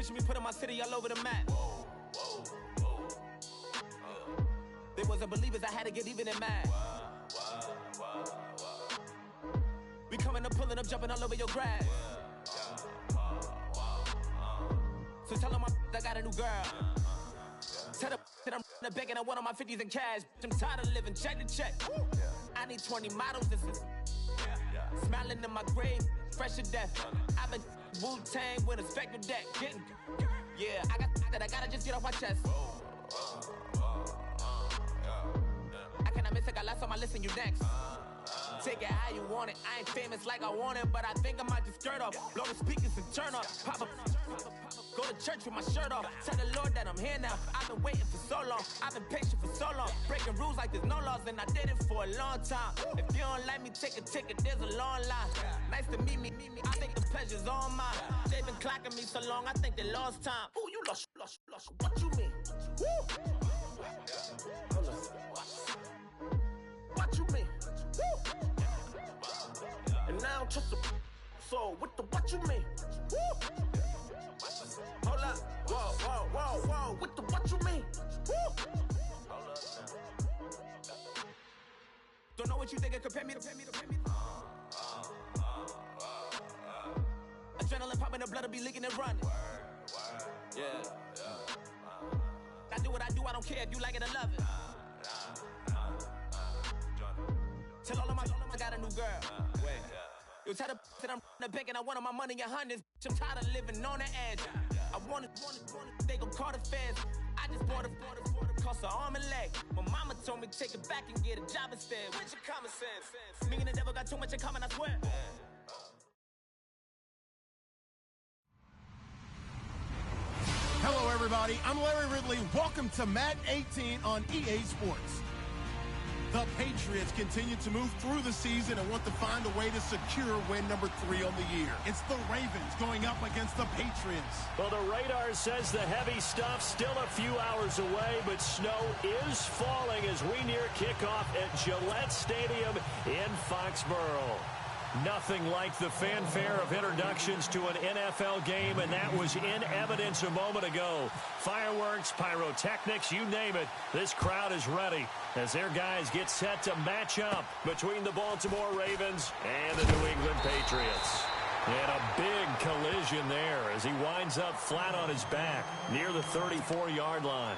Picture me putting my city all over the map. They wasn't believers, I had to get even and mad. We coming up, pulling up, jumping all over your grass. So tell them I got a new girl. Tell them that I'm in the bank and I want all my 50s in cash. I'm tired of living check to check. I need 20 models, this is smiling in my grave, fresh to death. I've been Wu-Tang with a spectral deck. Yeah, I got that, I gotta just get off my chest. I cannot miss it, got lots on my list and you next. Take it how you want it, I ain't famous like I want it, but I think I might just skirt off. Blow the speakers and turn up, pop up. Go to church with my shirt off, tell the Lord that I'm here now. I've been waiting for so long, I've been patient for so long. Breaking rules like there's no laws and I did it for a long time. If you don't like me, take a ticket, there's a long line. Nice to meet me, I think the pleasure's all mine. They've been clocking me so long, I think they lost time. Ooh, you lost, what you mean? Woo! What you mean? Woo! And now trust the so with the what you mean? Woo! Hold up, whoa, with the what you mean? Woo! Hold up now. Don't know what you think, compare me to. Adrenaline popping, the blood will be leaking and running. Yeah. I do what I do, I don't care if you like it or love it. Tell all of my I got a new girl. Wait. Yo, tell the that I'm in the bank and I want all my money in hundreds. I'm tired of living on the edge. I want it, they gon' call the feds. I just bought a cost an arm and leg. My mama told me take it back and get a job instead. Where's your common sense? Me and the devil got too much in common, I swear. Hello, everybody. I'm Larry Ridley. Welcome to Madden 18 on EA Sports. The Patriots continue to move through the season and want to find a way to secure win number 3 on the year. It's the Ravens going up against the Patriots. Well, the radar says the heavy stuff still a few hours away, but snow is falling as we near kickoff at Gillette Stadium in Foxborough. Nothing like the fanfare of introductions to an NFL game, and that was in evidence a moment ago. Fireworks, pyrotechnics, you name it. This crowd is ready as their guys get set to match up between the Baltimore Ravens and the New England Patriots. And a big collision there as he winds up flat on his back near the 34-yard line.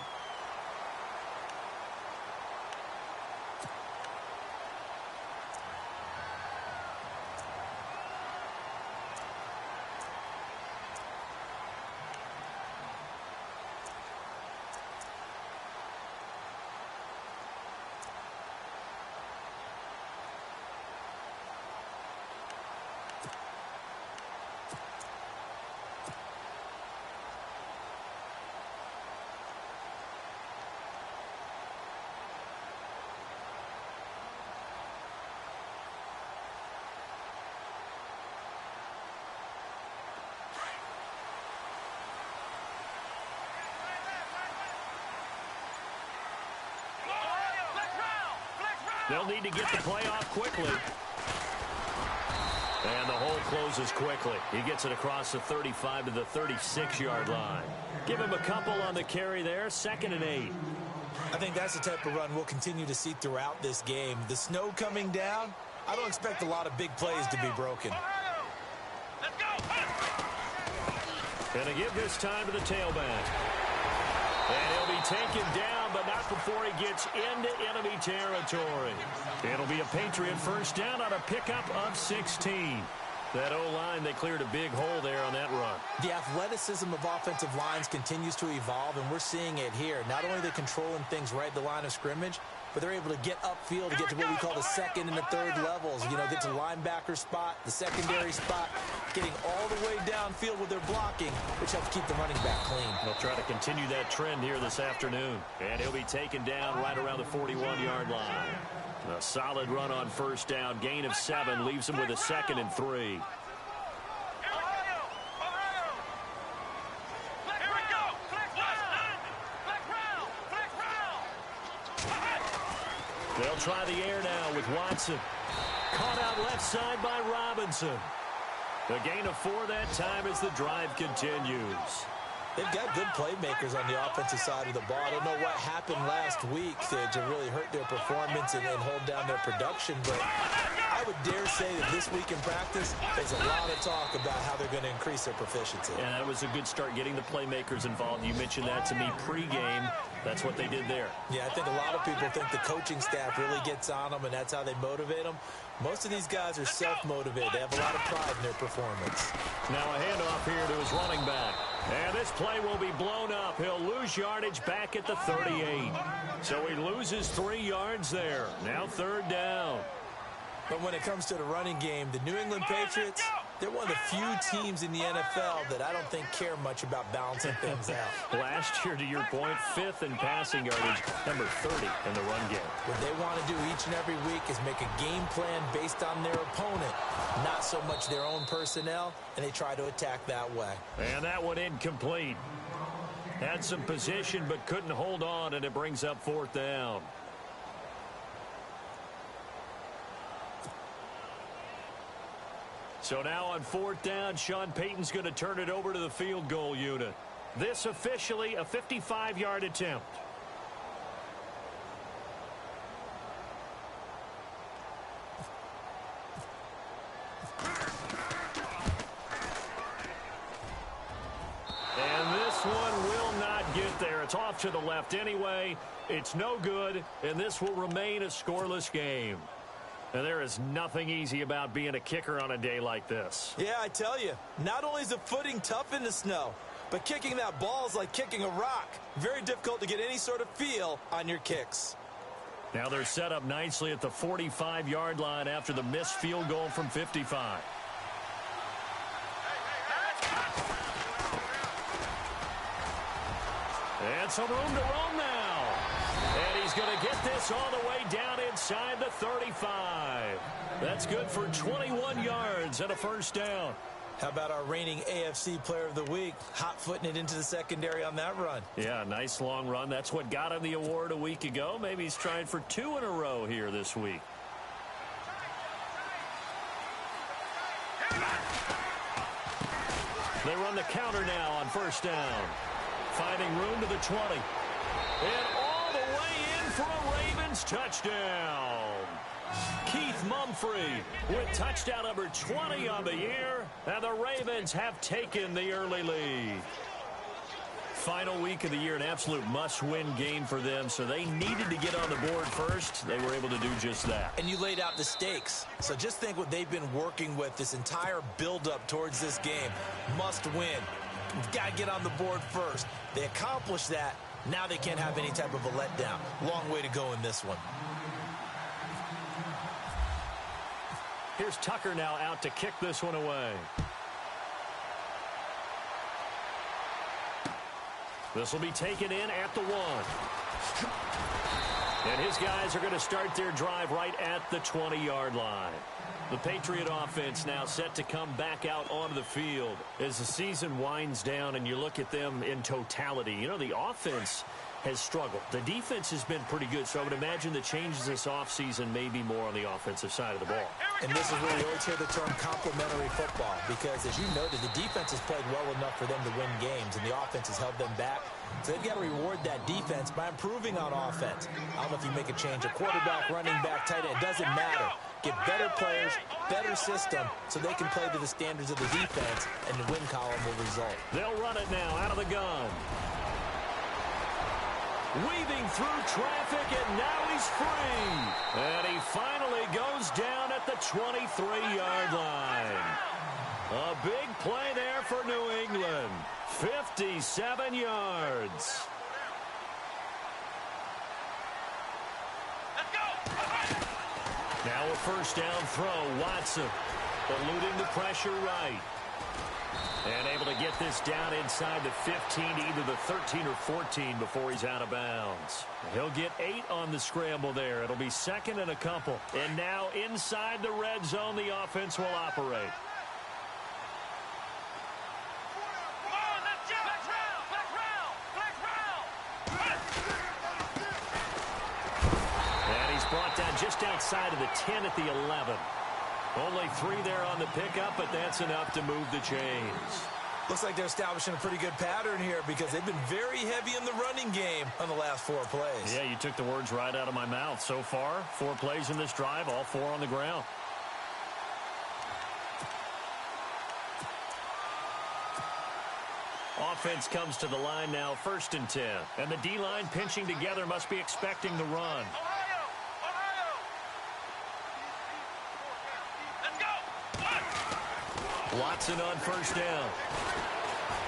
They'll need to get the play off quickly. And the hole closes quickly. He gets it across the 35 to the 36-yard line. Give him a couple on the carry there. 2nd and 8. I think that's the type of run we'll continue to see throughout this game. The snow coming down, I don't expect a lot of big plays to be broken. Let's go! And a give this time to the tailback. And he'll be taken down, but not before he gets into enemy territory. It'll be a Patriot first down on a pickup of 16. That O-line, they cleared a big hole there on that run. The athleticism of offensive lines continues to evolve, and we're seeing it here. Not only are they controlling things right at the line of scrimmage, but they're able to get upfield to get to what we call the 2nd and the 3rd levels. You know, get to linebacker spot, the secondary spot, getting all the way downfield with their blocking, which helps keep the running back clean. They'll try to continue that trend here this afternoon. And he'll be taken down right around the 41-yard line. A solid run on first down. Gain of 7 leaves him with a 2nd and 3. They'll try the air now with Watson. Caught out left side by Robinson. A gain of 4 that time as the drive continues. They've got good playmakers on the offensive side of the ball. I don't know what happened last week to really hurt their performance and hold down their production, but I would dare say that this week in practice, there's a lot of talk about how they're going to increase their proficiency. And that was a good start, getting the playmakers involved. You mentioned that to me pregame. That's what they did there. Yeah, I think a lot of people think the coaching staff really gets on them, and that's how they motivate them. Most of these guys are self-motivated. They have a lot of pride in their performance. Now a handoff here to his running back. And this play will be blown up. He'll lose yardage back at the 38. So he loses 3 yards there. Now 3rd down. But when it comes to the running game, the New England Patriots, they're one of the few teams in the NFL that I don't think care much about balancing things out. Last year, to your point, 5th in passing yardage, number 30 in the run game. What they want to do each and every week is make a game plan based on their opponent, not so much their own personnel, and they try to attack that way. And that one incomplete. Had some position but couldn't hold on, and it brings up 4th down. So now on 4th down, Sean Payton's going to turn it over to the field goal unit. This officially a 55-yard attempt. And this one will not get there. It's off to the left anyway. It's no good, and this will remain a scoreless game. And there is nothing easy about being a kicker on a day like this. Yeah, I tell you, not only is the footing tough in the snow, but kicking that ball is like kicking a rock. Very difficult to get any sort of feel on your kicks. Now they're set up nicely at the 45-yard line after the missed field goal from 55. And some room to roam now. And he's going to get this all the way down inside the 35. That's good for 21 yards and a 1st down. How about our reigning AFC Player of the Week, hot-footing it into the secondary on that run? Yeah, nice long run. That's what got him the award a week ago. Maybe he's trying for 2 in a row here this week. They run the counter now on 1st down. Finding room to the 20. And all the way in for a Ravens touchdown. Keith Mumphrey with touchdown number 20 on the year. And the Ravens have taken the early lead. Final week of the year, an absolute must-win game for them, so they needed to get on the board first. They were able to do just that. And you laid out the stakes. So just think what they've been working with this entire build-up towards this game. Must win. We've got to get on the board first. They accomplished that. Now they can't have any type of a letdown. Long way to go in this one. Here's Tucker now out to kick this one away. This will be taken in at the 1. And his guys are going to start their drive right at the 20-yard line. The Patriot offense now set to come back out onto the field as the season winds down and you look at them in totality. You know, the offense has struggled. The defense has been pretty good, so I would imagine the changes this offseason may be more on the offensive side of the ball. And this is where you always hear the term complementary football because, as you noted, the defense has played well enough for them to win games, and the offense has held them back. So they've got to reward that defense by improving on offense. I don't know if you make a change, a quarterback, running back, tight end, it doesn't matter. Get better players, better system, so they can play to the standards of the defense, and the win column will result. They'll run it now out of the gun. Weaving through traffic, and now he's free. And he finally goes down at the 23-yard line. A big play there for New England. 57 yards. Now a 1st down throw. Watson eluding the pressure right. And able to get this down inside the 15, either the 13 or 14 before he's out of bounds. He'll get 8 on the scramble there. It'll be 2nd and a couple. And now inside the red zone, the offense will operate. And he's brought down just outside of the 10 at the 11. Only 3 there on the pickup, but that's enough to move the chains. Looks like they're establishing a pretty good pattern here because they've been very heavy in the running game on the last 4 plays. Yeah, you took the words right out of my mouth. So far, 4 plays in this drive, all 4 on the ground. Offense comes to the line now, 1st and 10. And the D-line pinching together must be expecting the run. Watson on 1st down.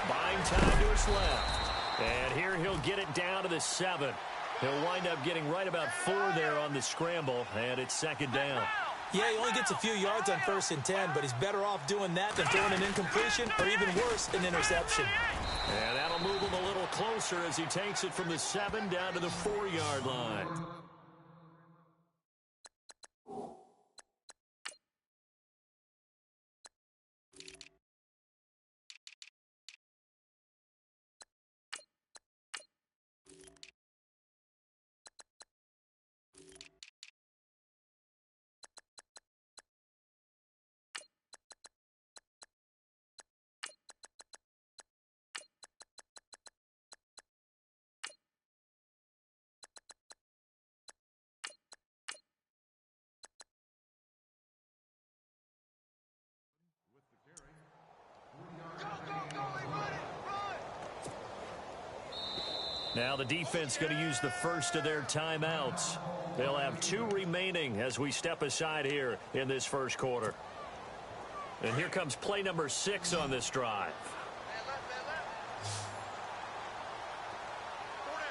Buying time to his left. And here he'll get it down to the 7. He'll wind up getting right about 4 there on the scramble, and it's 2nd down. Yeah, he only gets a few yards on 1st and 10, but he's better off doing that than throwing an incompletion or even worse, an interception. And that'll move him a little closer as he takes it from the 7 down to the 4-yard line. Now the defense going to use the first of their timeouts. They'll have 2 remaining as we step aside here in this first quarter. And here comes play number 6 on this drive.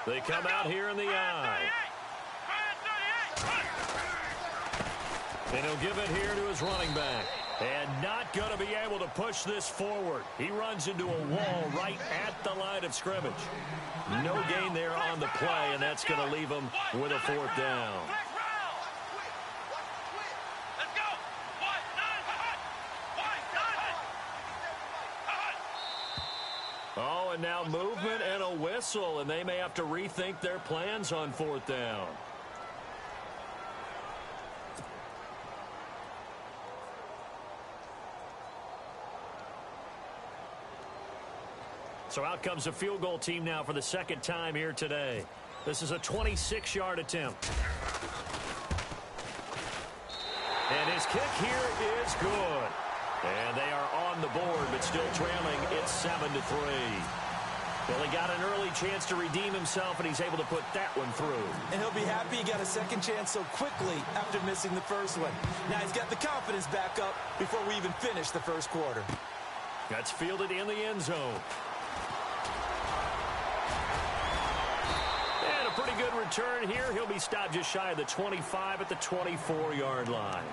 They come out here in the I. And he'll give it here to his running back. And not going to be able to push this forward. He runs into a wall right at the line of scrimmage. No gain there on the play, and that's going to leave him with a 4th down. Oh, and now movement and a whistle, and they may have to rethink their plans on 4th down. So out comes a field goal team now for the 2nd time here today. This is a 26-yard attempt. And his kick here is good. And they are on the board, but still trailing. It's 7-3. Well, he got an early chance to redeem himself, and he's able to put that one through. And he'll be happy he got a second chance so quickly after missing the first one. Now he's got the confidence back up before we even finish the first quarter. That's fielded in the end zone. Pretty good return here. He'll be stopped just shy of the 25 at the 24-yard line.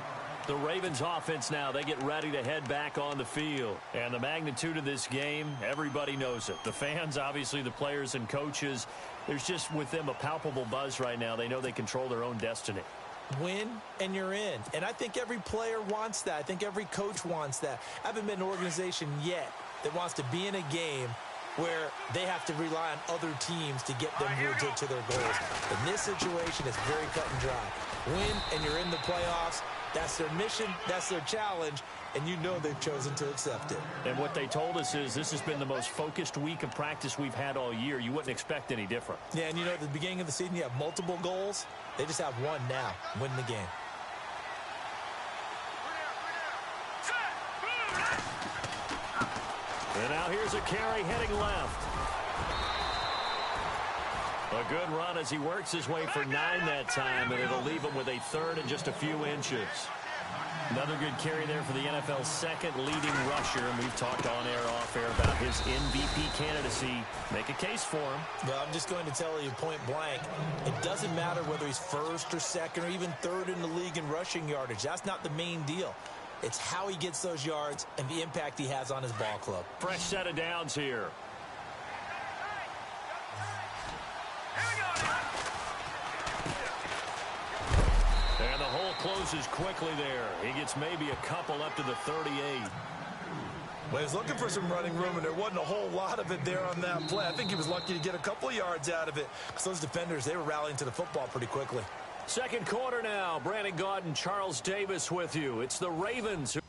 The Ravens offense now, they get ready to head back on the field. And the magnitude of this game, everybody knows it. The fans, obviously the players and coaches, there's just with them a palpable buzz right now. They know they control their own destiny. Win and you're in. And I think every player wants that. I think every coach wants that. I haven't been an organization yet that wants to be in a game where they have to rely on other teams to get them to their goals. In this situation, it's very cut and dry. Win, and you're in the playoffs. That's their mission. That's their challenge. And you know they've chosen to accept it. And what they told us is this has been the most focused week of practice we've had all year. You wouldn't expect any different. Yeah, and you know, at the beginning of the season, you have multiple goals. They just have one now, win the game. And now here's a carry heading left. A good run as he works his way for 9 that time, and it'll leave him with a 3rd and just a few inches. Another good carry there for the NFL's 2nd leading rusher, and we've talked on air, off air about his MVP candidacy. Make a case for him. Well, I'm just going to tell you point blank, it doesn't matter whether he's 1st or 2nd or even 3rd in the league in rushing yardage. That's not the main deal. It's how he gets those yards and the impact he has on his ball club. Fresh set of downs here. And the hole closes quickly there. He gets maybe a couple up to the 38. Well, he's looking for some running room, and there wasn't a whole lot of it there on that play. I think he was lucky to get a couple of yards out of it because those defenders, they were rallying to the football pretty quickly. Second quarter now. Brandon Gaudin and Charles Davis with you. It's the Ravens who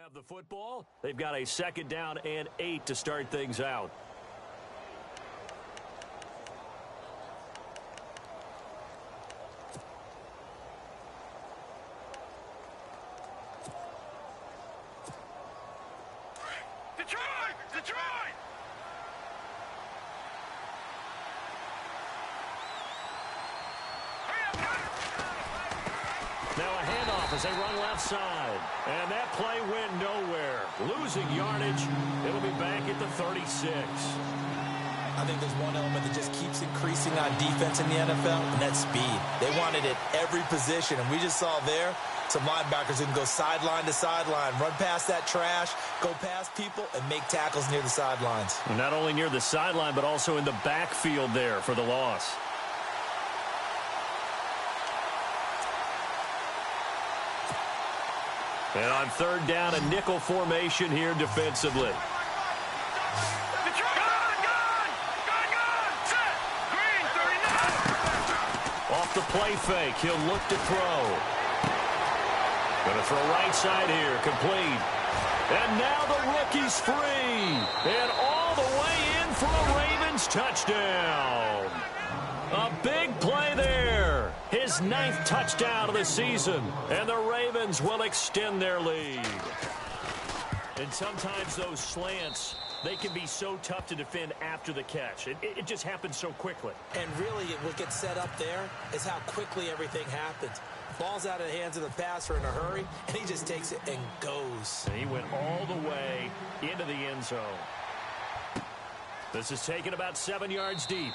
have the football. They've got a 2nd down and 8 to start things out. Now a handoff as they run left side. And that play went nowhere. Losing yardage. It'll be back at the 36. I think there's one element that just keeps increasing on defense in the NFL, and that's speed. They want it at every position, and we just saw there some linebackers who can go sideline to sideline, run past that trash, go past people, and make tackles near the sidelines. Not only near the sideline, but also in the backfield there for the loss. And on 3rd down, a nickel formation here defensively. Off the play fake, he'll look to throw. Going to throw right side here, complete. And now the rookie's free. And all the way in for a Ravens touchdown. A big play there. His 9th touchdown of the season. And the Ravens will extend their lead. And sometimes those slants, they can be so tough to defend after the catch. It just happens so quickly. And really, what gets set up there is how quickly everything happens. Ball's out of the hands of the passer in a hurry, and he just takes it and goes. And he went all the way into the end zone. This is taken about 7 yards deep.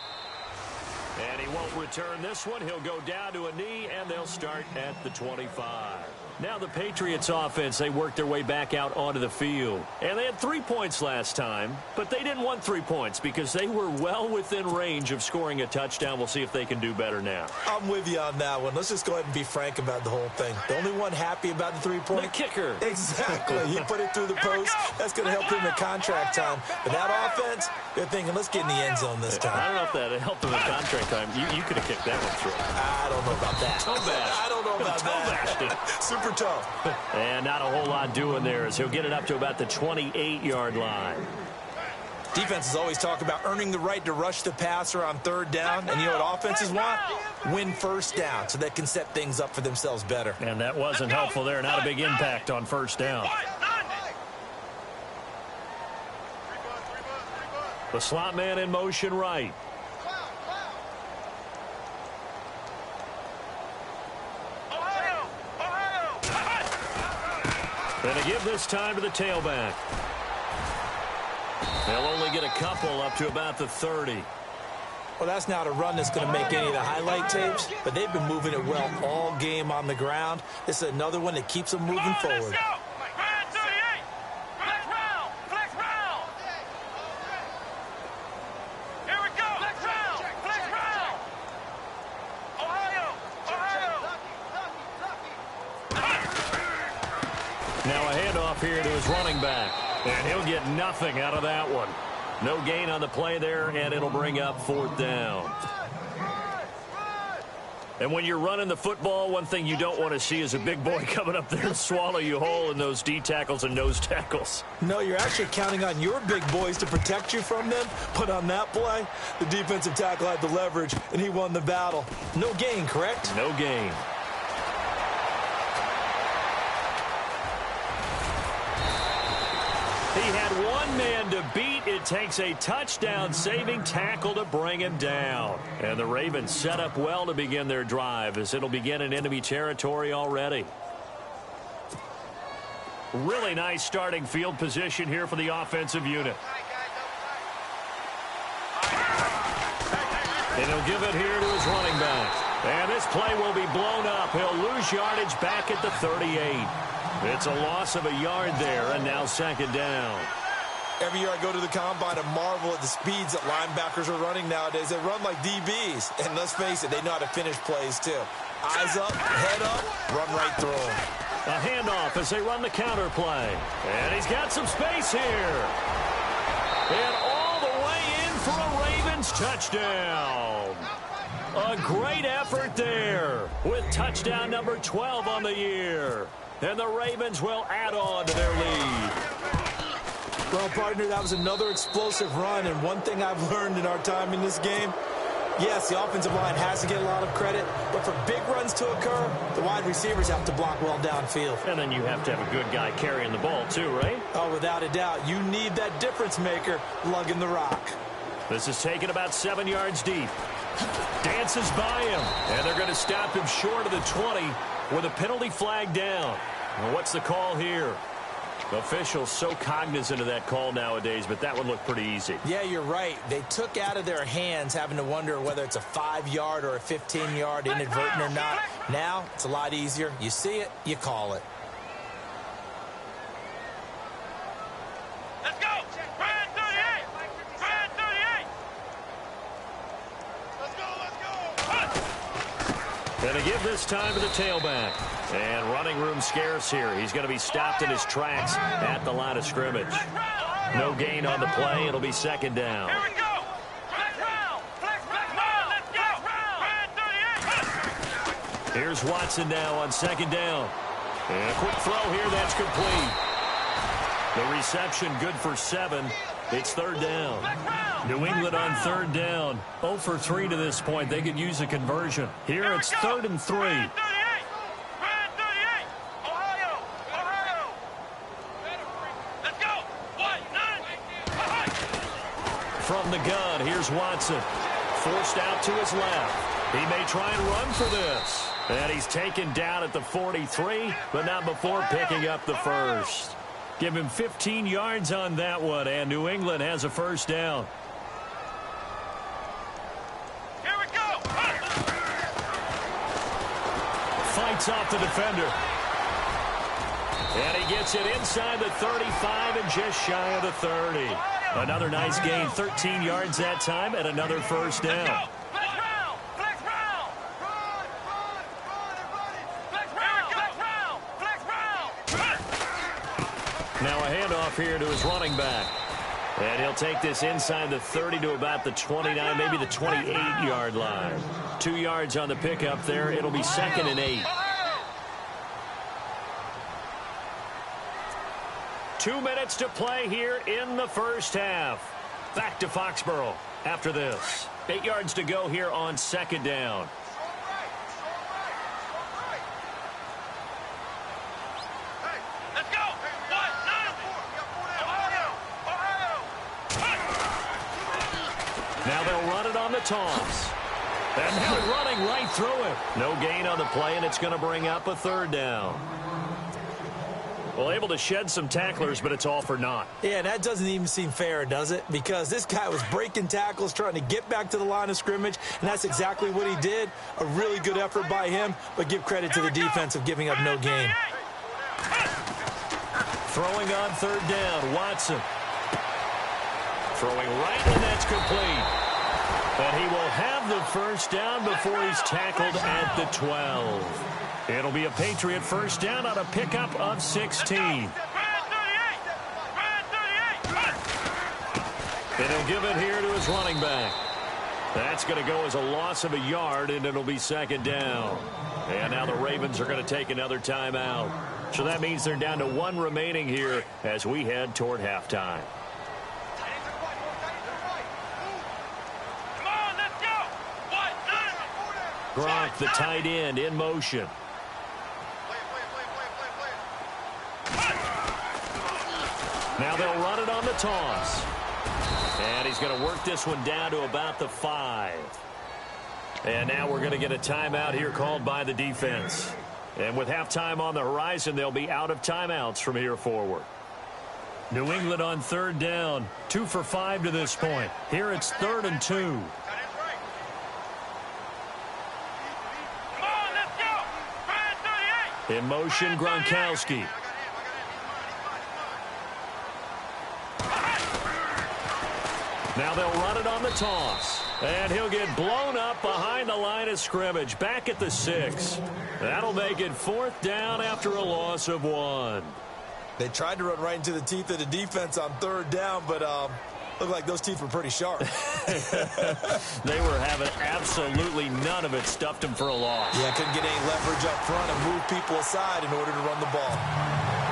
And he won't return this one. He'll go down to a knee, and they'll start at the 25. Now the Patriots offense, they worked their way back out onto the field. And they had 3 points last time, but they didn't want 3 points because they were well within range of scoring a touchdown. We'll see if they can do better now. I'm with you on that one. Let's just go ahead and be frank about the whole thing. The only one happy about the 3-point? The kicker. Exactly. He put it through the post. That's going to help him in contract time. But that offense, they're thinking, let's get in the end zone this time. I don't know if that helped him in contract time. You could have kicked that one through. I don't know about that. Toe bash. I don't know about that. Super tough. And not a whole lot doing there as he'll get it up to about the 28-yard line. Defenses always talk about earning the right to rush the passer on 3rd down. And you know what offenses want? Win 1st down so they can set things up for themselves better. And that wasn't helpful there. Not a big impact on 1st down. The slot man in motion right. And to give this time to the tailback. They'll only get a couple up to about the 30. Well, that's not a run that's going to make any of the highlight tapes, but they've been moving it well all game on the ground. This is another one that keeps them moving forward. Now a handoff here to his running back. And he'll get nothing out of that one. No gain on the play there, and it'll bring up 4th down. And when you're running the football, one thing you don't want to see is a big boy coming up there and swallow you whole in those D tackles and nose tackles. No, you're actually counting on your big boys to protect you from them. But on that play, the defensive tackle had the leverage, and he won the battle. No gain, correct? No gain. He had one man to beat. It takes a touchdown-saving tackle to bring him down. And the Ravens set up well to begin their drive as it'll begin in enemy territory already. Really nice starting field position here for the offensive unit. And he'll give it here to his running back. And this play will be blown up. He'll lose yardage back at the 38. It's a loss of a yard there, and now 2nd down. Every year I go to the combine and marvel at the speeds that linebackers are running nowadays. They run like DBs. And let's face it, they know how to finish plays too. Eyes up, head up, run right through them. A handoff as they run the counter play. And he's got some space here. And all the way in for a Ravens touchdown. A great effort there with touchdown number 12 on the year. and the Ravens will add on to their lead. Well, partner, that was another explosive run, and one thing I've learned in our time in this game, yes, the offensive line has to get a lot of credit, but for big runs to occur, the wide receivers have to block well downfield. And then you have to have a good guy carrying the ball too, right? Oh, without a doubt. You need that difference maker lugging the rock. This is taken about 7 yards deep. Dances by him, and they're going to stop him short of the 20 with a penalty flag down. Well, what's the call here? Officials so cognizant of that call nowadays, but that one looked pretty easy. Yeah, you're right. They took out of their hands having to wonder whether it's a 5-yard or a 15-yard inadvertent or not. Now, it's a lot easier. You see it, you call it. Let's go! Brand 38! Brand 38! Let's go! Going to give this time to the tailback. And running room scarce here. He's going to be stopped in his tracks at the line of scrimmage. No gain on the play. It'll be second down. Here we go! Flex round! Flex round! Let's go! Brand 38! Here's Watson now on second down. And a quick throw here. That's complete. The reception good for 7. It's third down. New England on third down. 0 for 3 to this point. They could use a conversion. Here it's 3rd and 3. From the gun, here's Watson. Forced out to his left. He may try and run for this. And he's taken down at the 43, but not before picking up the first. Give him 15 yards on that one, and New England has a first down. Here we go! Fights off the defender. And he gets it inside the 35 and just shy of the 30. Another nice gain, 13 yards that time, and another first down. Now a handoff here to his running back. And he'll take this inside the 30 to about the 29, maybe the 28-yard line. 2 yards on the pickup there. It'll be 2nd and 8. 2 minutes to play here in the first half. Back to Foxborough after this. 8 yards to go here on second down. Now they'll run it on the toss. And now running right through it. No gain on the play, and it's going to bring up a third down. Well, able to shed some tacklers, but it's all for naught. Yeah, that doesn't even seem fair, does it? Because this guy was breaking tackles, trying to get back to the line of scrimmage, and that's exactly what he did. A really good effort by him, but give credit to the defense of giving up no gain. Throwing on third down, Watson. Throwing right, and that's complete. But he will have the first down before he's tackled at the 12. It'll be a Patriot first down on a pickup of 16. And he'll give it here to his running back. That's going to go as a loss of a yard, and it'll be second down. And now the Ravens are going to take another timeout. So that means they're down to 1 remaining here as we head toward halftime. Gronk, the tight end, in motion. Now they'll run it on the toss. And he's going to work this one down to about the 5. And now we're going to get a timeout here called by the defense. And with halftime on the horizon, they'll be out of timeouts from here forward. New England on third down. 2 for 5 to this point. Here it's 3rd and 2. In motion, Gronkowski. Now they'll run it on the toss. And he'll get blown up behind the line of scrimmage. Back at the 6. That'll make it 4th down after a loss of 1. They tried to run right into the teeth of the defense on third down, but Looked like those teeth were pretty sharp. They were having absolutely none of it. Stuffed him for a loss. Yeah, couldn't get any leverage up front and move people aside in order to run the ball.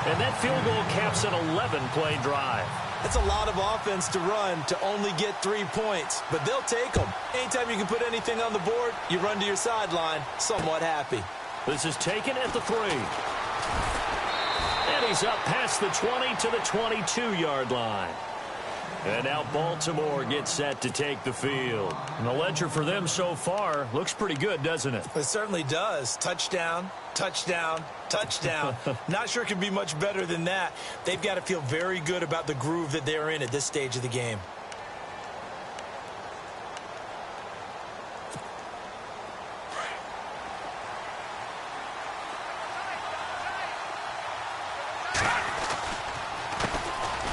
And that field goal caps an 11-play drive. It's a lot of offense to run to only get 3 points, but they'll take them. Anytime you can put anything on the board, you run to your sideline somewhat happy. This is taken at the 3. And he's up past the 20 to the 22-yard line. And now Baltimore gets set to take the field. And the ledger for them so far looks pretty good, doesn't it? It certainly does. Touchdown, touchdown, touchdown. Not sure it can be much better than that. They've got to feel very good about the groove that they're in at this stage of the game.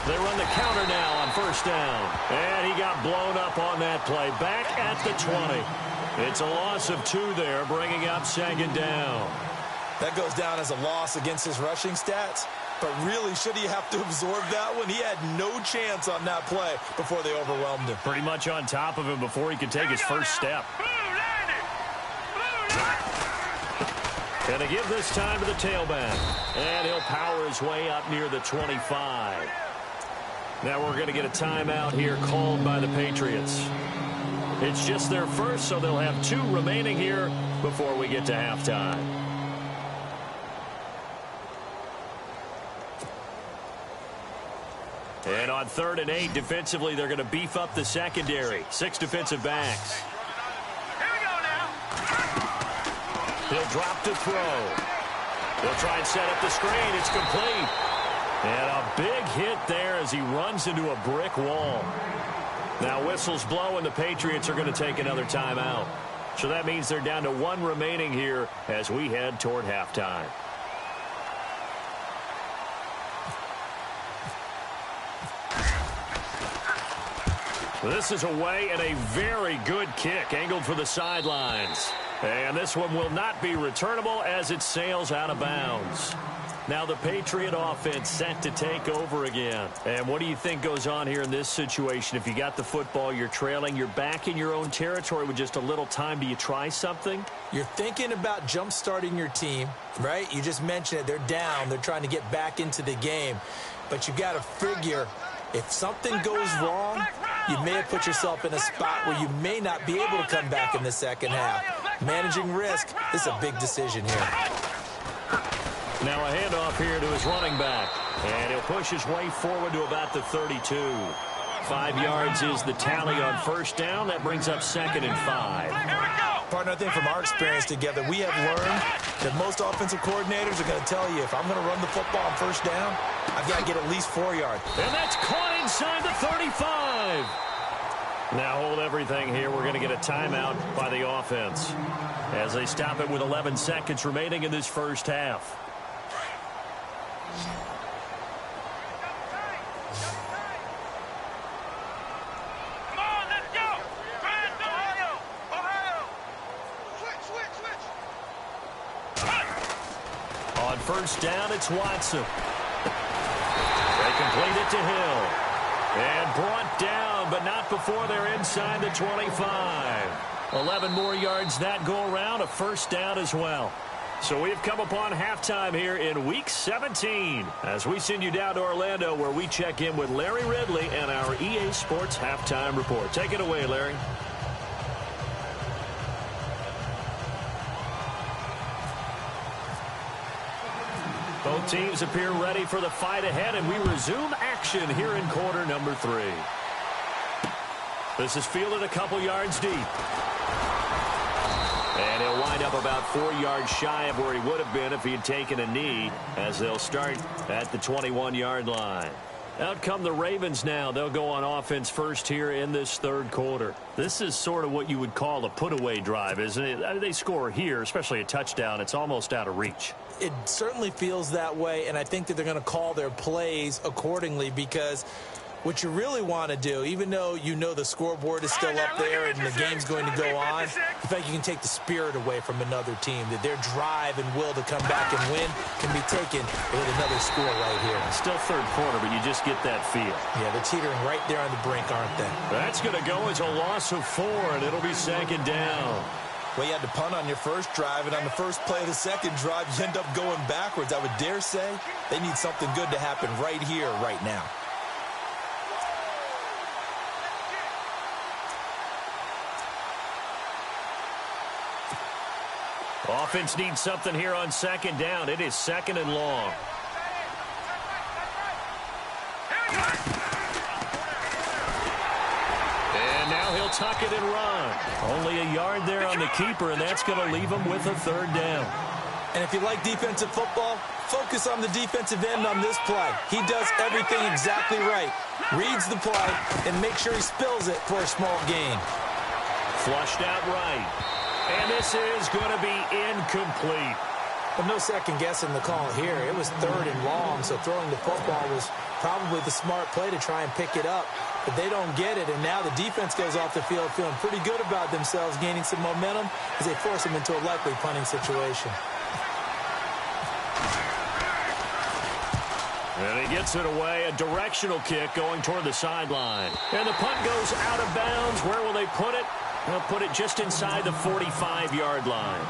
They run the counter now on first down. And he got blown up on that play. Back at the 20. It's a loss of 2 there, bringing up second down. That goes down as a loss against his rushing stats. But really, should he have to absorb that one? He had no chance on that play before they overwhelmed him. Pretty much on top of him before he could take his first step. And to give this time to the tailback. And he'll power his way up near the 25. Now we're going to get a timeout here called by the Patriots. It's just their first, so they'll have 2 remaining here before we get to halftime. And on 3rd and 8, defensively, they're going to beef up the secondary. 6 defensive backs. Here we go now. He'll drop to throw. He'll try and set up the screen. It's complete. And a big hit there as he runs into a brick wall. Now whistles blow, and the Patriots are going to take another timeout. So that means they're down to 1 remaining here as we head toward halftime. This is away and a very good kick angled for the sidelines. And this one will not be returnable as it sails out of bounds. Now the Patriot offense set to take over again. And what do you think goes on here in this situation? If you got the football, you're trailing, you're back in your own territory with just a little time. Do you try something? You're thinking about jump-starting your team, right? You just mentioned it. They're down. They're trying to get back into the game. But you got to figure if something goes wrong, you may have put yourself in a spot where you may not be able to come back in the second half. Managing risk is a big decision here. Now a handoff here to his running back. And he'll push his way forward to about the 32. 5 yards is the tally on first down. That brings up 2nd and 5. Partner, I think from our experience together, we have learned that most offensive coordinators are going to tell you, if I'm going to run the football on first down, I've got to get at least 4 yards. And that's caught inside the 35. Now hold everything here. We're going to get a timeout by the offense as they stop it with 11 seconds remaining in this first half. On first down, it's Watson. They complete it to Hill. And brought down, but not before they're inside the 25. 11 more yards that go around, a first down as well. So we've come upon halftime here in Week 17 as we send you down to Orlando where we check in with Larry Ridley and our EA Sports Halftime Report. Take it away, Larry. Both teams appear ready for the fight ahead, and we resume action here in quarter number 3. This is fielded a couple yards deep. And he'll wind up about 4 yards shy of where he would have been if he had taken a knee, as they'll start at the 21-yard line. Out come the Ravens now. They'll go on offense first here in this third quarter. This is sort of what you would call a put-away drive, isn't it? They score here, especially a touchdown. It's almost out of reach. It certainly feels that way, and I think that they're going to call their plays accordingly because What you really want to do, even though you know the scoreboard is still up there and the game's going to go on, in fact, you can take the spirit away from another team, that their drive and will to come back and win can be taken with another score right here. Still third quarter, but you just get that feel. Yeah, they're teetering right there on the brink, aren't they? That's going to go as a loss of 4, and it'll be second down. Well, you had to punt on your first drive, and on the first play of the second drive, you end up going backwards. I would dare say they need something good to happen right here, right now. Offense needs something here on second down. It is second and long. And now he'll tuck it and run. Only a yard there on the keeper, and that's going to leave him with a third down. And if you like defensive football, focus on the defensive end on this play. He does everything exactly right. Reads the play and makes sure he spills it for a small gain. Flushed out right. And this is going to be incomplete. But no second guessing the call here. It was third and long, so throwing the football was probably the smart play to try and pick it up. But they don't get it, and now the defense goes off the field feeling pretty good about themselves, gaining some momentum as they force them into a likely punting situation. And he gets it away, a directional kick going toward the sideline. And the punt goes out of bounds. Where will they put it? They'll put it just inside the 45-yard line.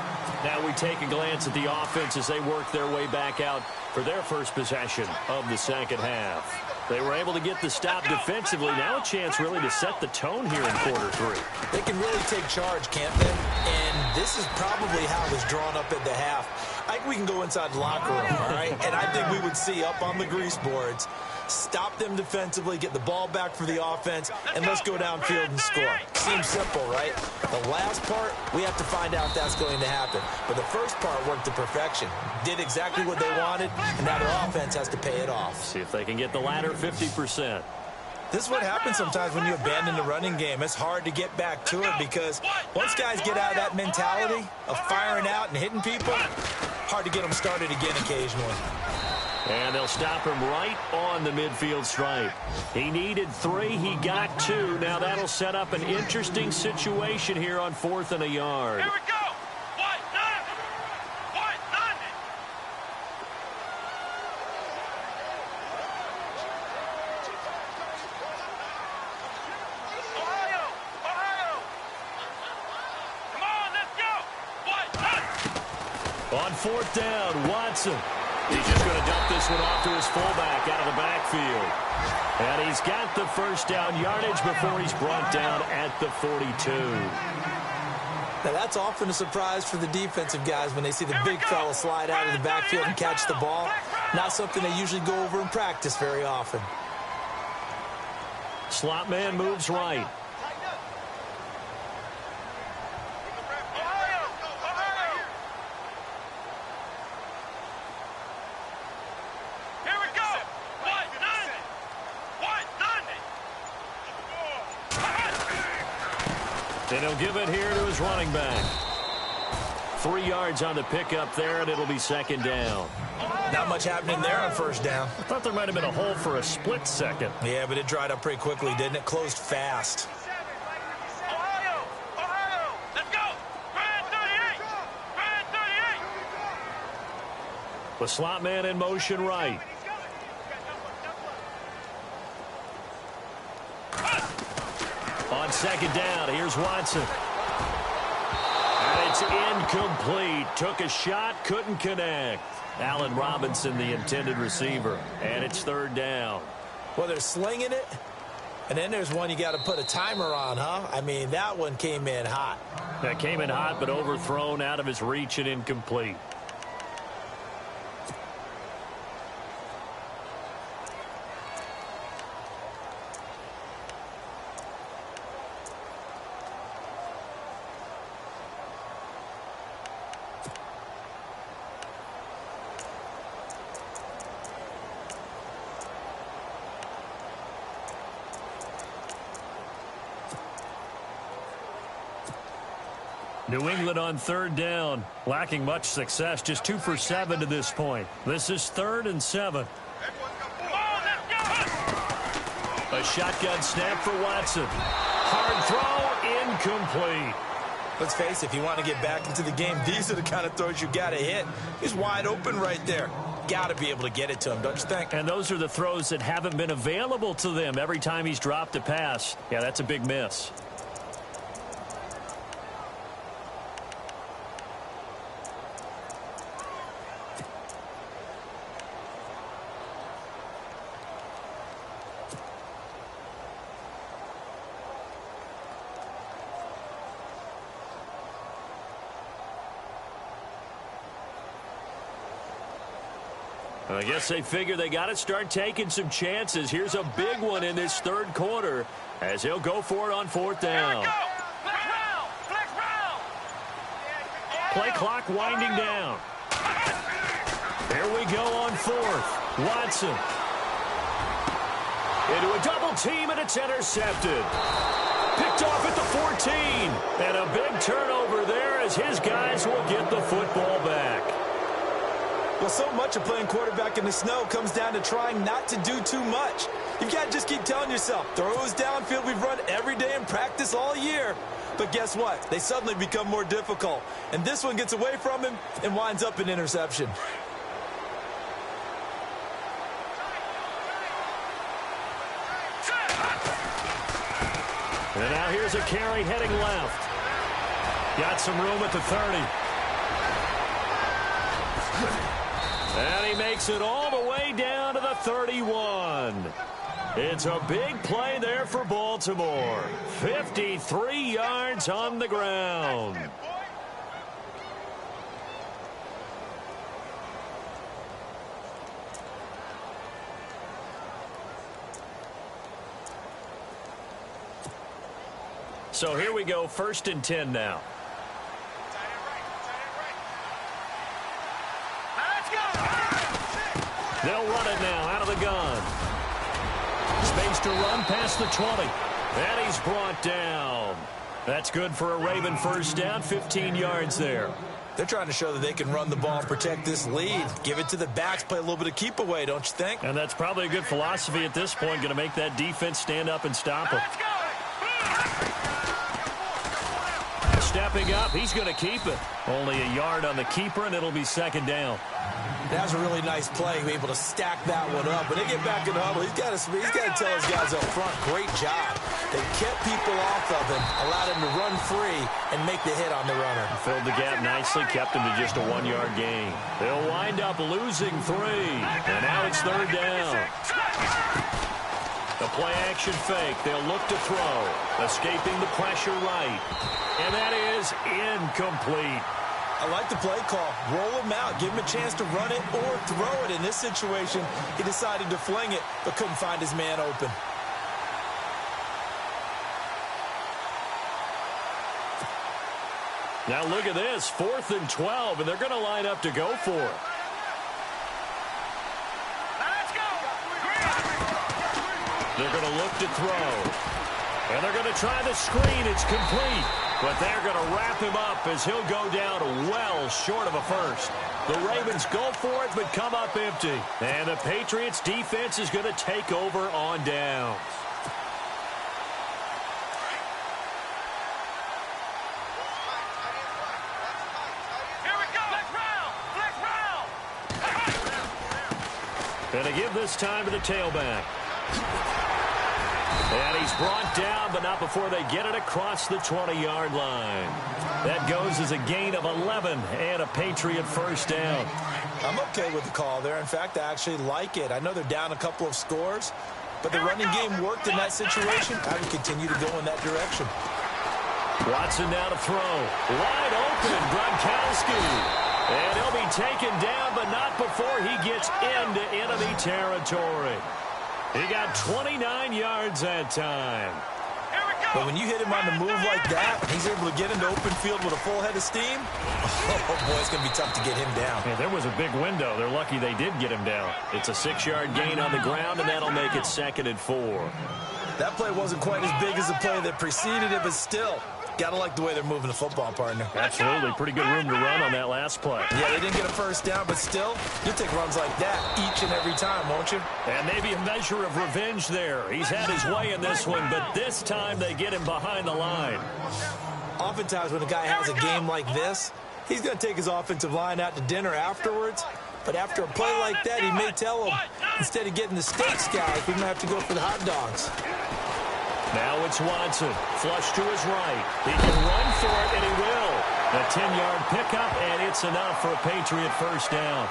Now we take a glance at the offense as they work their way back out for their first possession of the second half. They were able to get the stop defensively. Now a chance really to set the tone here in quarter 3. They can really take charge, can't they? And this is probably how it was drawn up at the half. I think we can go inside the locker room, all right? And I think we would see up on the grease boards, stop them defensively, get the ball back for the offense, and let's go downfield and score. Seems simple, right? The last part, we have to find out if that's going to happen. But the first part worked to perfection. Did exactly what they wanted, and now their offense has to pay it off. See if they can get the latter 50%. This is what happens sometimes when you abandon the running game. It's hard to get back to it because once guys get out of that mentality of firing out and hitting people, hard to get them started again occasionally. And they'll stop him right on the midfield stripe. He needed 3. He got 2. Now that'll set up an interesting situation here on 4th and a yard. Here we go. On 4th down, Watson. He's just going to dump this one off to his fullback out of the backfield. And he's got the first down yardage before he's brought down at the 42. Now that's often a surprise for the defensive guys when they see the big fella slide out of the backfield and catch the ball. Not something they usually go over in practice very often. Slot man moves right. And he'll give it here to his running back. 3 yards on the pickup there, and it'll be second down. Not much happening there on first down. I thought there might have been a hole for a split second. Yeah, but it dried up pretty quickly, didn't it? Closed fast. Ohio, let's go. Grand 38. Grand 38. The slot man in motion right. On second down, here's Watson. And it's incomplete. Took a shot, couldn't connect. Allen Robinson, the intended receiver. And it's third down. Well, they're slinging it. And then there's one you got to put a timer on, huh? I mean, that one came in hot. That came in hot, but overthrown, out of his reach and incomplete. New England on third down, lacking much success, just 2 for 7 to this point. This is 3rd and 7. Come on, let's go. A shotgun snap for Watson. Hard throw, incomplete. Let's face it, if you want to get back into the game, these are the kind of throws you got to hit. He's wide open right there. Got to be able to get it to him, don't you think? And those are the throws that haven't been available to them every time he's dropped a pass. Yeah, that's a big miss. I guess they figure they got to start taking some chances. Here's a big one in this third quarter as he'll go for it on fourth down. Play clock winding down. Here we go on fourth. Watson. Into a double team, and it's intercepted. Picked off at the 14. And a big turnover there as his guys will get the football back. Well, so much of playing quarterback in the snow comes down to trying not to do too much. You've got to just keep telling yourself, throws downfield we've run every day in practice all year. But guess what? They suddenly become more difficult. And this one gets away from him and winds up an interception. And now here's a carry heading left. Got some room at the 30. And he makes it all the way down to the 31. It's a big play there for Baltimore. 53 yards on the ground. So here we go, 1st and 10 now. They'll run it now out of the gun. Space to run past the 20. And he's brought down. That's good for a Raven first down, 15 yards there. They're trying to show that they can run the ball and protect this lead. Give it to the backs, play a little bit of keep away, don't you think? And that's probably a good philosophy at this point, going to make that defense stand up and stop him. Stepping up, he's going to keep it. Only a yard on the keeper, and it'll be 2nd down. That was a really nice play, able to stack that one up. When they get back in the huddle, he's got to tell his guys up front, great job. They kept people off of him, allowed him to run free and make the hit on the runner. Filled the gap nicely, kept him to just a 1-yard gain. They'll wind up losing 3, and now it's 3rd down. The play action fake. They'll look to throw. Escaping the pressure right. And that is incomplete. I like the play call. Roll him out. Give him a chance to run it or throw it. In this situation, he decided to fling it, but couldn't find his man open. Now look at this. 4th and 12, and they're going to line up to go for it. They're going to look to throw. And they're going to try the screen. It's complete. But they're going to wrap him up as he'll go down well short of a first. The Ravens go for it, but come up empty. And the Patriots defense is going to take over on downs. Going to give this time to the tailback. And he's brought down, but not before they get it across the 20-yard line. That goes as a gain of 11 and a Patriot first down. I'm okay with the call there. In fact, I actually like it. I know they're down a couple of scores, but the running game worked in that situation. I would continue to go in that direction. Watson now to throw. Wide open, Gronkowski. And he'll be taken down, but not before he gets into enemy territory. He got 29 yards that time. But when you hit him on the move like that, he's able to get into open field with a full head of steam. Oh, boy, it's going to be tough to get him down. Yeah, there was a big window. They're lucky they did get him down. It's a 6-yard gain on the ground, and that'll make it 2nd and 4. That play wasn't quite as big as the play that preceded it, but still, Gotta like the way they're moving the football, partner. Absolutely. Pretty good room to run on that last play. Yeah, they didn't get a first down, but still, you'll take runs like that each and every time, won't you? And maybe a measure of revenge there. He's had his way in this one, but this time they get him behind the line. Oftentimes when a guy has a game like this, he's going to take his offensive line out to dinner afterwards. But after a play like that, he may tell him, instead of getting the steaks, guys, we're going to have to go for the hot dogs. Now it's Watson, flush to his right. He can run for it, and he will. A 10-yard pickup, and it's enough for a Patriot first down.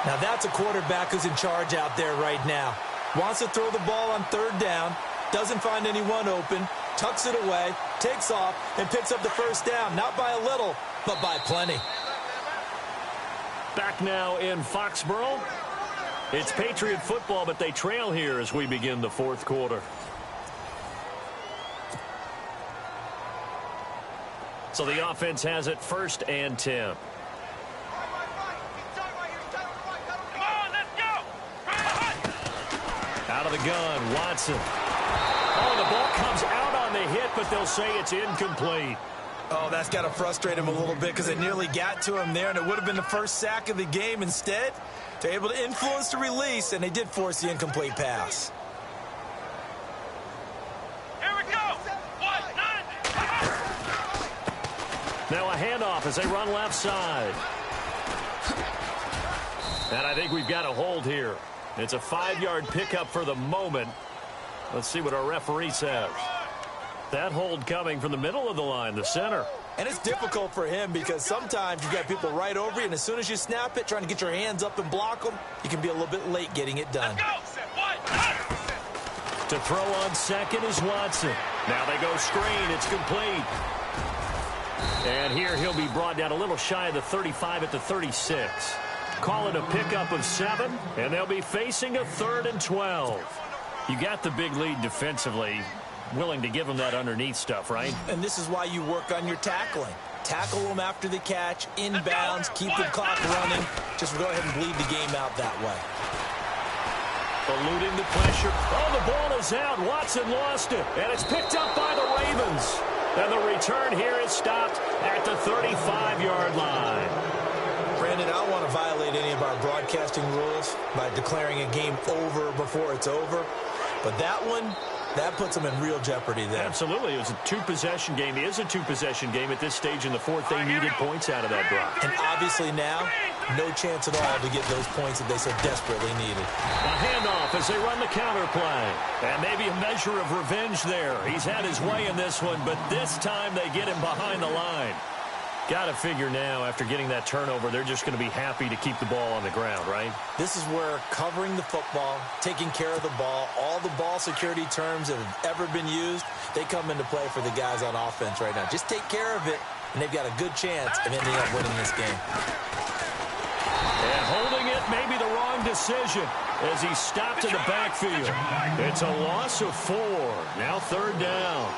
Now that's a quarterback who's in charge out there right now. Wants to throw the ball on third down, doesn't find anyone open, tucks it away, takes off, and picks up the first down. Not by a little, but by plenty. Back now in Foxborough. It's Patriot football, but they trail here as we begin the fourth quarter. So the offense has it 1st and 10. Come on, let's go. Out of the gun, Watson. Oh, the ball comes out on the hit, but they'll say it's incomplete. Oh, that's got to frustrate him a little bit because it nearly got to him there, and it would have been the first sack of the game. Instead, they're able to influence the release, and they did force the incomplete pass. Here we go. 1-9. Now a handoff as they run left side. And I think we've got a hold here. It's a 5-yard pickup for the moment. Let's see what our referee says. That hold coming from the middle of the line, the center. And it's difficult for him because sometimes you've got people right over you, and as soon as you snap it, trying to get your hands up and block them, you can be a little bit late getting it done. To throw on second is Watson. Now they go screen. It's complete. And here he'll be brought down a little shy of the 35 at the 36. Call it a pickup of 7, and they'll be facing a 3rd and 12. You got the big lead defensively. Willing to give them that underneath stuff, right? And this is why you work on your tackling. Tackle them after the catch, inbounds, keep the clock running. Just go ahead and bleed the game out that way. Eluding the pressure. Oh, the ball is out. Watson lost it. And it's picked up by the Ravens. And the return here is stopped at the 35-yard line. Brandon, I don't want to violate any of our broadcasting rules by declaring a game over before it's over. But that one, that puts them in real jeopardy there. Absolutely. It was a 2-possession game. It is a 2-possession game at this stage in the fourth. They needed points out of that drive. And obviously now, no chance at all to get those points that they so desperately needed. A handoff as they run the counter play. And maybe a measure of revenge there. He's had his way in this one, but this time they get him behind the line. Got to figure now, after getting that turnover, they're just going to be happy to keep the ball on the ground, right? This is where covering the football, taking care of the ball, all the ball security terms that have ever been used, they come into play for the guys on offense right now. Just take care of it, and they've got a good chance of ending up winning this game. And holding it may be the wrong decision as he stopped in the backfield. It's a loss of 4. Now 3rd down.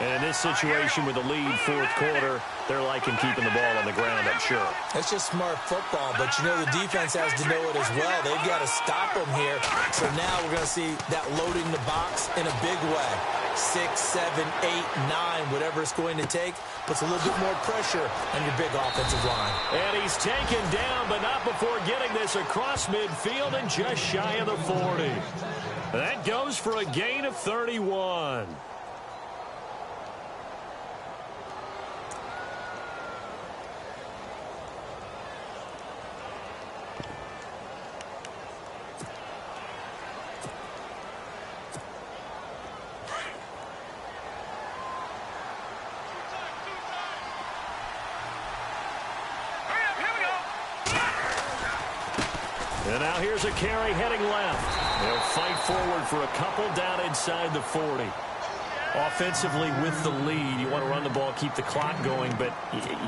And in this situation with the lead, fourth quarter, they're liking keeping the ball on the ground, I'm sure. That's just smart football, but you know the defense has to know it as well. They've got to stop them here. So now we're going to see that loading the box in a big way. 6, 7, 8, 9, whatever it's going to take, puts a little bit more pressure on your big offensive line. And he's taken down, but not before getting this across midfield and just shy of the 40. That goes for a gain of 31. And now here's a carry heading left. They'll fight forward for a couple down inside the 40. Offensively with the lead, you want to run the ball, keep the clock going, but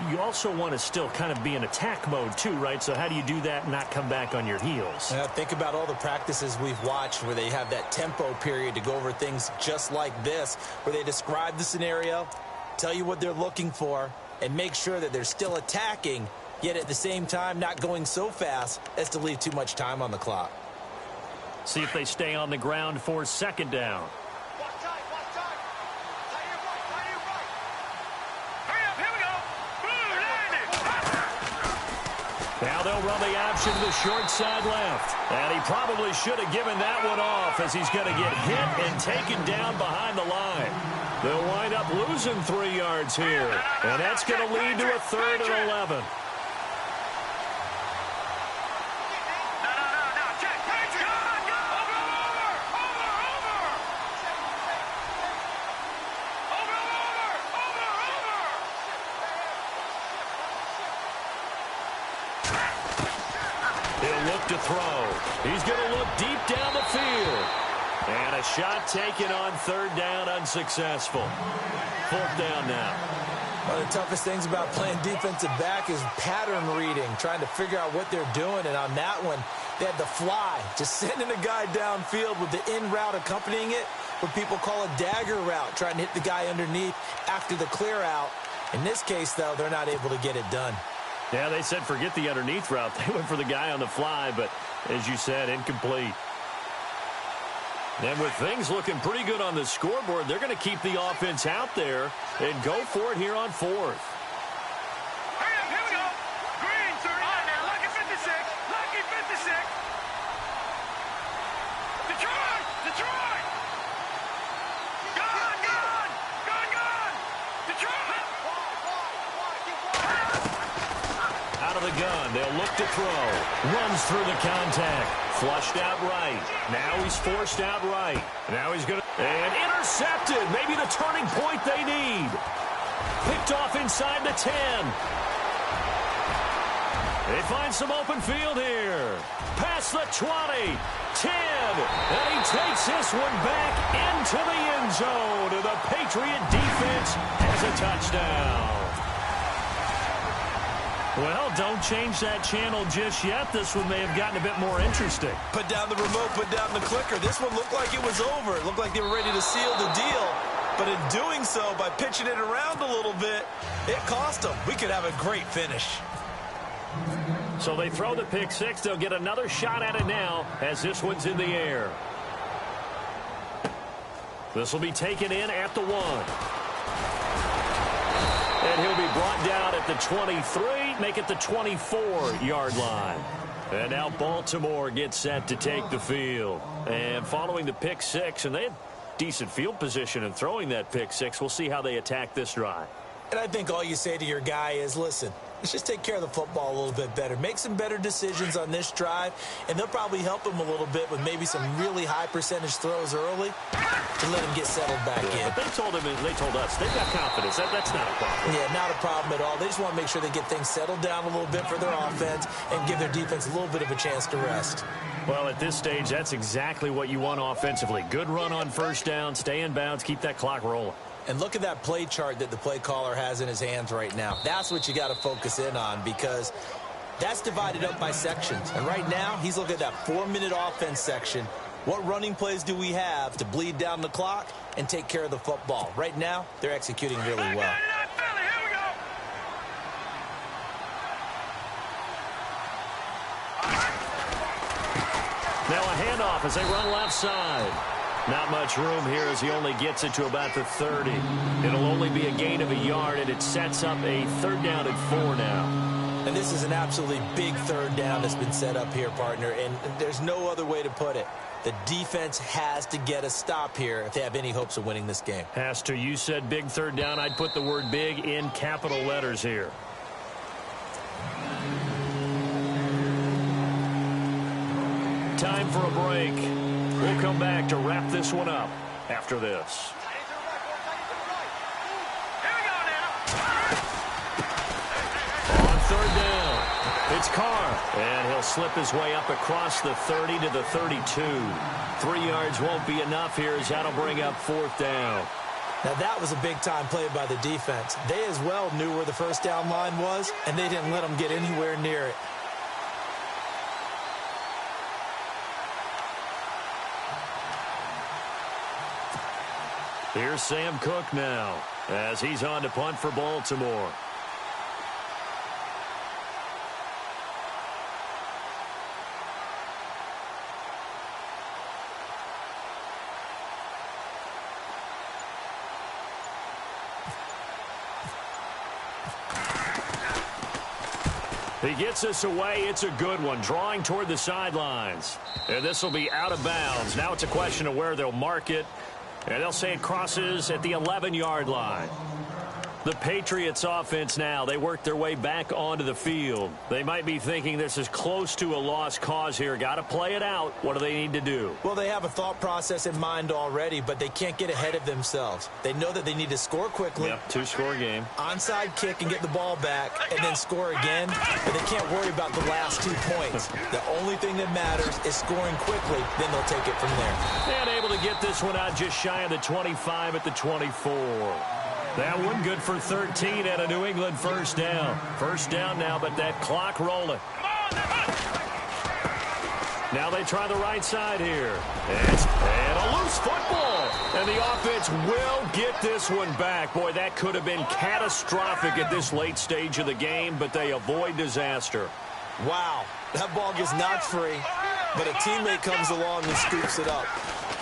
you also want to still kind of be in attack mode too, right? So how do you do that and not come back on your heels? Think about all the practices we've watched where they have that tempo period to go over things just like this, where they describe the scenario, tell you what they're looking for, and make sure that they're still attacking, yet at the same time not going so fast as to leave too much time on the clock. See if they stay on the ground for 2nd down. Now they'll run the option to the short side left. And he probably should have given that one off as he's going to get hit and taken down behind the line. They'll wind up losing 3 yards here. And that's going to lead to a 3rd and 11. To throw. He's going to look deep down the field. And a shot taken on 3rd down, unsuccessful. 4th down now. One of the toughest things about playing defensive back is pattern reading, trying to figure out what they're doing. And on that one, they had the fly, just sending a guy downfield with the in route accompanying it, what people call a dagger route, trying to hit the guy underneath after the clear out. In this case, though, they're not able to get it done. Yeah, they said forget the underneath route. They went for the guy on the fly, but as you said, incomplete. And with things looking pretty good on the scoreboard, they're going to keep the offense out there and go for it here on 4th. Hurry up, here we go. Green, 30. Now, lucky 56. Lucky 56. Detroit! Detroit! Gone! Gone! Gone! Gone! Detroit! Out of the gun, they'll look to throw. Runs through the contact. Flushed out right. Now he's forced out right. Now he's going to... And intercepted. Maybe the turning point they need. Picked off inside the 10. They find some open field here. Past the 20. 10. And he takes this one back into the end zone. And the Patriot defense has a touchdown. Well, don't change that channel just yet. This one may have gotten a bit more interesting. Put down the remote, put down the clicker. This one looked like it was over. It looked like they were ready to seal the deal. But in doing so, by pitching it around a little bit, it cost them. We could have a great finish. So they throw the pick 6. They'll get another shot at it now as this one's in the air. This will be taken in at the 1. And he'll be brought down at the 23, make it the 24-yard line. And now Baltimore gets set to take the field. And following the pick 6, and they had decent field position in throwing that pick 6. We'll see how they attack this drive. And I think all you say to your guy is, listen, let's just take care of the football a little bit better. Make some better decisions on this drive, and they'll probably help him a little bit with maybe some really high percentage throws early to let him get settled back in. But they told us they've got confidence. That's not a problem. Yeah, not a problem at all. They just want to make sure they get things settled down a little bit for their offense and give their defense a little bit of a chance to rest. Well, at this stage, that's exactly what you want offensively. Good run on 1st down, stay in bounds, keep that clock rolling. And look at that play chart that the play caller has in his hands right now. That's what you got to focus in on because that's divided up by sections. And right now, he's looking at that 4-minute offense section. What running plays do we have to bleed down the clock and take care of the football? Right now, they're executing really well. Now a handoff as they run left side. Not much room here as he only gets it to about the 30. It'll only be a gain of a yard, and it sets up a 3rd down and 4 now. And this is an absolutely big 3rd down that's been set up here, partner, and there's no other way to put it. The defense has to get a stop here if they have any hopes of winning this game. Has to. You said big 3rd down. I'd put the word big in capital letters here. Time for a break. We'll come back to wrap this one up after this. On 3rd down, it's Carr. And he'll slip his way up across the 30 to the 32. 3 yards won't be enough here as that'll bring up 4th down. Now, that was a big-time play by the defense. They as well knew where the 1st down line was, and they didn't let them get anywhere near it. Here's Sam Cook now as he's on to punt for Baltimore. He gets us away. It's a good one. Drawing toward the sidelines. And this will be out of bounds. Now it's a question of where they'll mark it. And they'll say it crosses at the 11-yard line. The Patriots offense now, they work their way back onto the field. They might be thinking this is close to a lost cause here. Got to play it out. What do they need to do? Well, they have a thought process in mind already, but they can't get ahead of themselves. They know that they need to score quickly. Yep, two-score game. Onside kick and get the ball back and then score again, but they can't worry about the last 2 points. The only thing that matters is scoring quickly, then they'll take it from there. And able to get this one out just shy of the 25 at the 24. That one good for 13 and a New England first down. First down now, but that clock rolling. Now they try the right side here. And a loose football. And the offense will get this one back. Boy, that could have been catastrophic at this late stage of the game, but they avoid disaster. Wow, that ball gets knocked free, but a teammate comes along and scoops it up.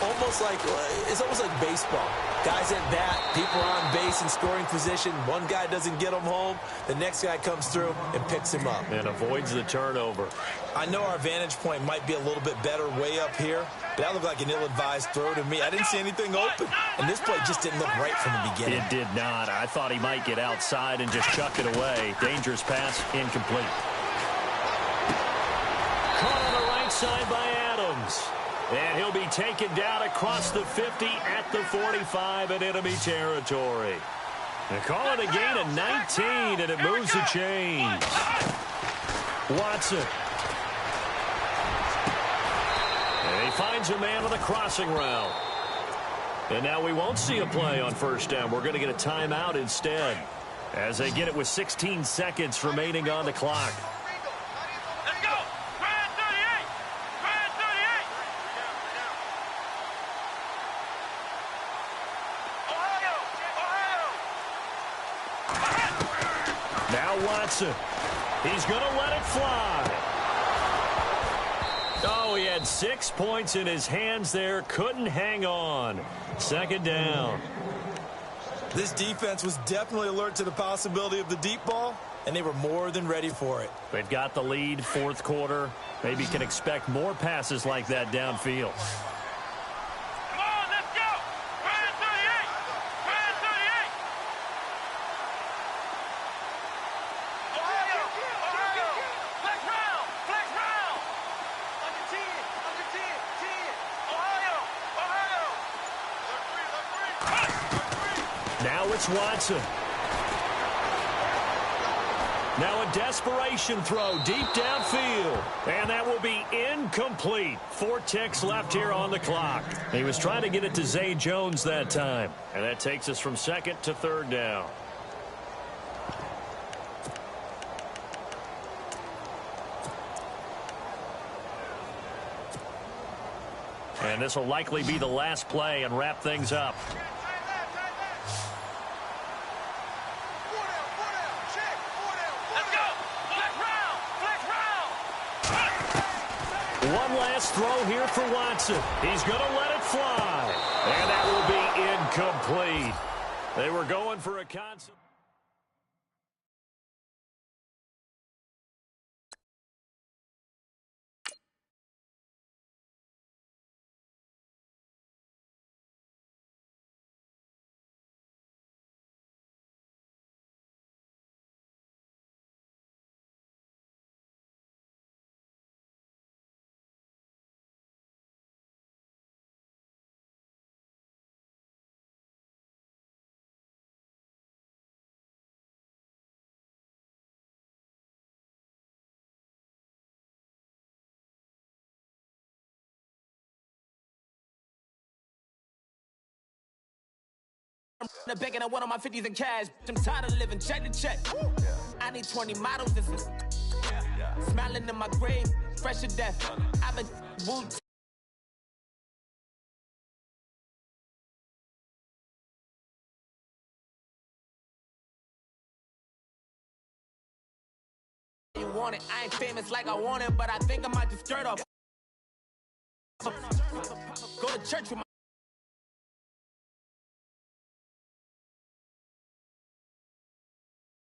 It's almost like baseball. Guys at bat, people are on base in scoring position. One guy doesn't get him home. The next guy comes through and picks him up. And avoids the turnover. I know our vantage point might be a little bit better way up here, but that looked like an ill-advised throw to me. I didn't see anything open, and this play just didn't look right from the beginning. It did not. I thought he might get outside and just chuck it away. Dangerous pass, incomplete. Caught on the right side by Adams. And he'll be taken down across the 50 at the 45 in enemy territory. They call it a gain of 19, and it moves the chains. Watson. And he finds a man on the crossing route. And now we won't see a play on first down. We're going to get a timeout instead as they get it with 16 seconds remaining on the clock. Watson. He's going to let it fly. Oh, he had 6 points in his hands there. Couldn't hang on. Second down. This defense was definitely alert to the possibility of the deep ball, and they were more than ready for it. They've got the lead, fourth quarter. Maybe can expect more passes like that downfield. Now it's Watson. Now a desperation throw deep downfield. And that will be incomplete. 4 ticks left here on the clock. He was trying to get it to Zay Jones that time. And that takes us from second to third down. And this will likely be the last play and wrap things up. One last throw here for Watson. He's going to let it fly. And that will be incomplete. They were going for a concept. The bank and I went on my 50s in cash. I'm tired of living check to check. I need 20 models. This is smiling in my grave, fresh to death. I've been wooed. You want it? I ain't famous like I want it, but I think I might just skirt off. Go to church with my